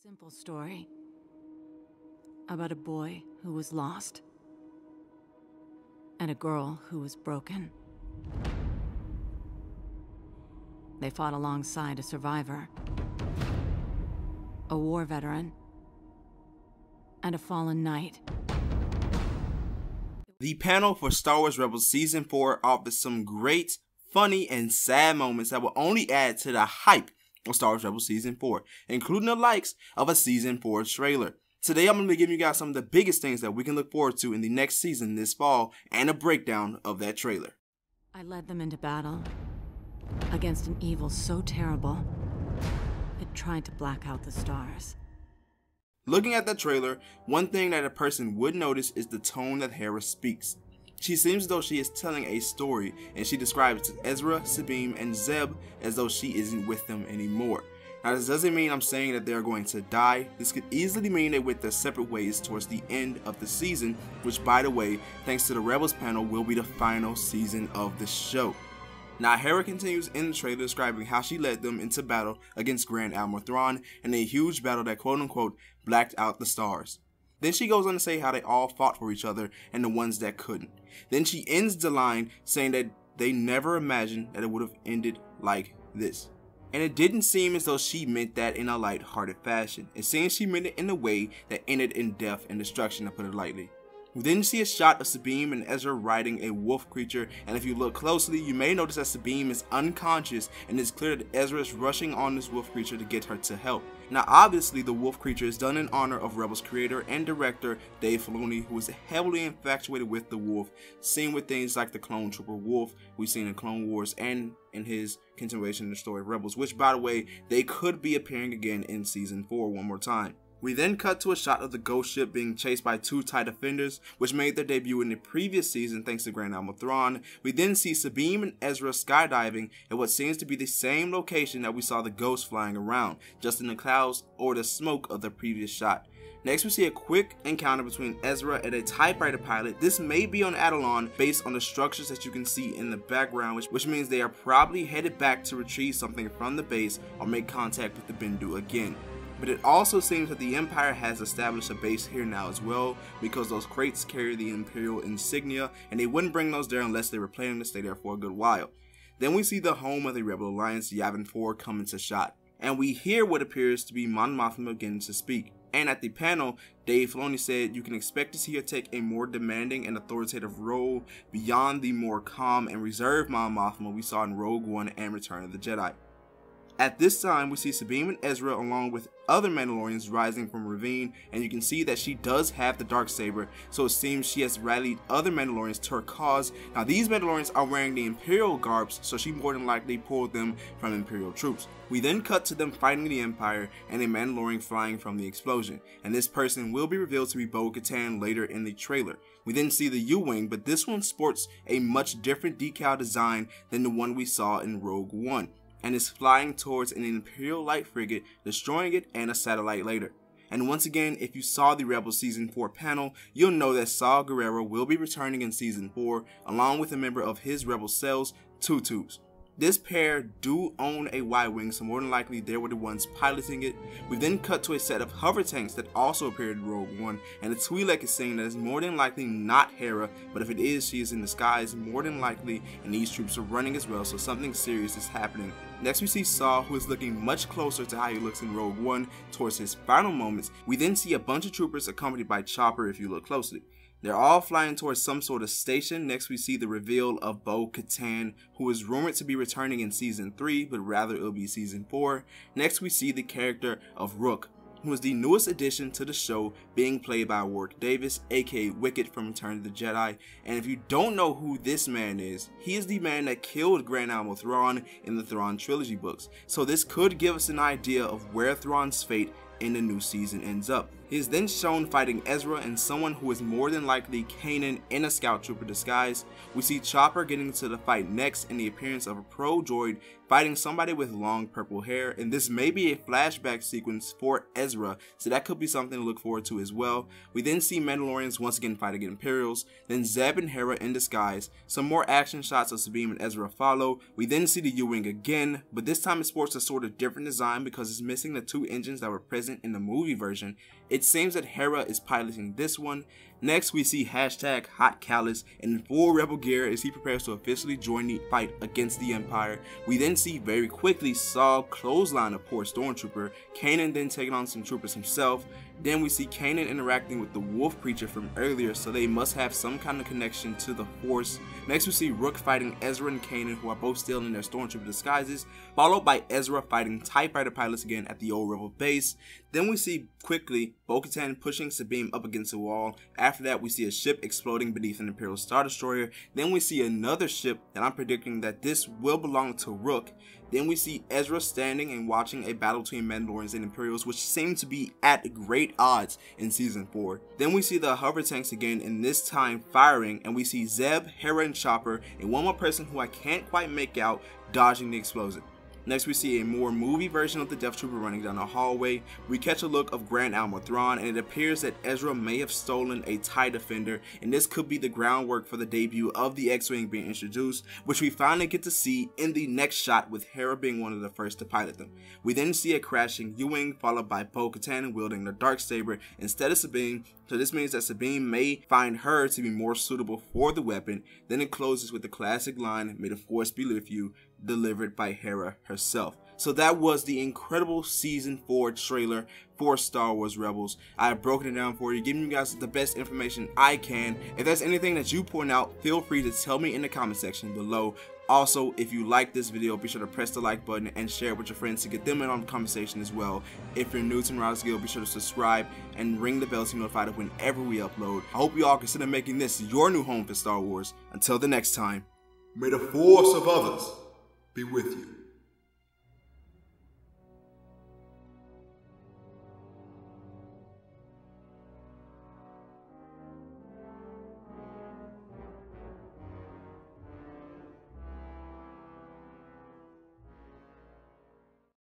Simple story about a boy who was lost and a girl who was broken. They fought alongside a survivor, a war veteran, and a fallen knight. The panel for Star Wars Rebels Season 4 offers some great, funny, and sad moments that will only add to the hype of Star Wars Rebels Season 4, including the likes of a Season 4 trailer. Today I'm going to be giving you guys some of the biggest things that we can look forward to in the next season this fall, and a breakdown of that trailer. I led them into battle against an evil so terrible it tried to black out the stars. Looking at the trailer, one thing that a person would notice is the tone that Hera speaks. She seems as though she is telling a story, and she describes Ezra, Sabine, and Zeb as though she isn't with them anymore. Now, this doesn't mean I'm saying that they're going to die. This could easily mean they went their separate ways towards the end of the season, which, by the way, thanks to the Rebels panel, will be the final season of the show. Now, Hera continues in the trailer describing how she led them into battle against Grand Admiral Thrawn in a huge battle that quote-unquote blacked out the stars. Then she goes on to say how they all fought for each other and the ones that couldn't. Then she ends the line saying that they never imagined that it would have ended like this. And it didn't seem as though she meant that in a light-hearted fashion. It seems she meant it in a way that ended in death and destruction, to put it lightly. We then see a shot of Sabine and Ezra riding a wolf creature, and if you look closely, you may notice that Sabine is unconscious, and it's clear that Ezra is rushing on this wolf creature to get her to help. Now, obviously, the wolf creature is done in honor of Rebels creator and director Dave Filoni, who is heavily infatuated with the wolf, seen with things like the clone trooper wolf we've seen in Clone Wars and in his continuation in the story of Rebels, which, by the way, they could be appearing again in Season 4 one more time. We then cut to a shot of the ghost ship being chased by two TIE defenders, which made their debut in the previous season thanks to Grand Admiral Thrawn. We then see Sabine and Ezra skydiving at what seems to be the same location that we saw the ghost flying around, just in the clouds or the smoke of the previous shot. Next, we see a quick encounter between Ezra and a TIE fighter pilot. This may be on Adalon based on the structures that you can see in the background, which means they are probably headed back to retrieve something from the base or make contact with the Bendu again. But it also seems that the Empire has established a base here now as well, because those crates carry the Imperial insignia, and they wouldn't bring those there unless they were planning to stay there for a good while. Then we see the home of the Rebel Alliance, Yavin 4, come into shot, and we hear what appears to be Mon Mothma beginning to speak. And at the panel, Dave Filoni said you can expect to see her take a more demanding and authoritative role beyond the more calm and reserved Mon Mothma we saw in Rogue One and Return of the Jedi. At this time, we see Sabine and Ezra along with other Mandalorians rising from Ravine, and you can see that she does have the Darksaber, so it seems she has rallied other Mandalorians to her cause. Now, these Mandalorians are wearing the Imperial garbs, so she more than likely pulled them from Imperial troops. We then cut to them fighting the Empire and a Mandalorian flying from the explosion, and this person will be revealed to be Bo-Katan later in the trailer. We then see the U-Wing, but this one sports a much different decal design than the one we saw in Rogue One, and is flying towards an Imperial light frigate, destroying it and a satellite later. And once again, if you saw the Rebels Season 4 panel, you'll know that Saw Gerrera will be returning in Season 4, along with a member of his Rebel cells, Tutus. This pair do own a Y-Wing, so more than likely they were the ones piloting it. We then cut to a set of hover tanks that also appeared in Rogue One, and the Twi'lek is saying that it's more than likely not Hera, but if it is, she is in disguise more than likely, and these troops are running as well, so something serious is happening. Next, we see Saw, who is looking much closer to how he looks in Rogue One towards his final moments. We then see a bunch of troopers accompanied by Chopper if you look closely. They're all flying towards some sort of station. Next, we see the reveal of Bo-Katan, who is rumored to be returning in Season 3, but rather it'll be Season 4. Next, we see the character of Rook, who is the newest addition to the show, being played by Warwick Davis, aka Wicket from Return of the Jedi. And if you don't know who this man is, he is the man that killed Grand Admiral Thrawn in the Thrawn trilogy books. So this could give us an idea of where Thrawn's fate in the new season ends up. He is then shown fighting Ezra and someone who is more than likely Kanan in a scout trooper disguise. We see Chopper getting into the fight next in the appearance of a pro droid fighting somebody with long purple hair, and this may be a flashback sequence for Ezra, so that could be something to look forward to as well. We then see Mandalorians once again fighting Imperials, then Zeb and Hera in disguise. Some more action shots of Sabine and Ezra follow. We then see the U-Wing again, but this time it sports a sort of different design because it's missing the two engines that were present present in the movie version. It seems that Hera is piloting this one. Next, we see #HotCallus in full rebel gear as he prepares to officially join the fight against the Empire. We then see very quickly Saul clothesline a poor stormtrooper, Kanan then taking on some troopers himself. Then we see Kanan interacting with the wolf creature from earlier, so they must have some kind of connection to the Force. Next we see Rook fighting Ezra and Kanan, who are both still in their stormtrooper disguises, followed by Ezra fighting TIE Fighter pilots again at the old rebel base. Then we see quickly Bo-Katan pushing Sabine up against a wall. After that we see a ship exploding beneath an Imperial Star Destroyer. Then we see another ship, and I'm predicting that this will belong to Rook. Then we see Ezra standing and watching a battle between Mandalorians and Imperials, which seem to be at great odds in Season 4. Then we see the hover tanks again, and this time firing, and we see Zeb, Hera, and Chopper, and one more person who I can't quite make out dodging the explosion. Next we see a more movie version of the Death Trooper running down a hallway. We catch a look of Grand Admiral Thrawn, and it appears that Ezra may have stolen a TIE Defender, and this could be the groundwork for the debut of the X-Wing being introduced, which we finally get to see in the next shot, with Hera being one of the first to pilot them. We then see a crashing U-Wing followed by Bo-Katan wielding the Darksaber instead of Sabine, so this means that Sabine may find her to be more suitable for the weapon. Then it closes with the classic line, "May the Force be with you," delivered by Hera herself. So that was the incredible Season 4 trailer for Star Wars Rebels. I have broken it down for you, giving you guys the best information I can. If there's anything that you point out, feel free to tell me in the comment section below. Also, if you like this video, be sure to press the like button and share it with your friends to get them in on the conversation as well. If you're new to Marauders Guild, be sure to subscribe and ring the bell to be notified of whenever we upload. I hope you all consider making this your new home for Star Wars. Until the next time, may the Force of others be with you.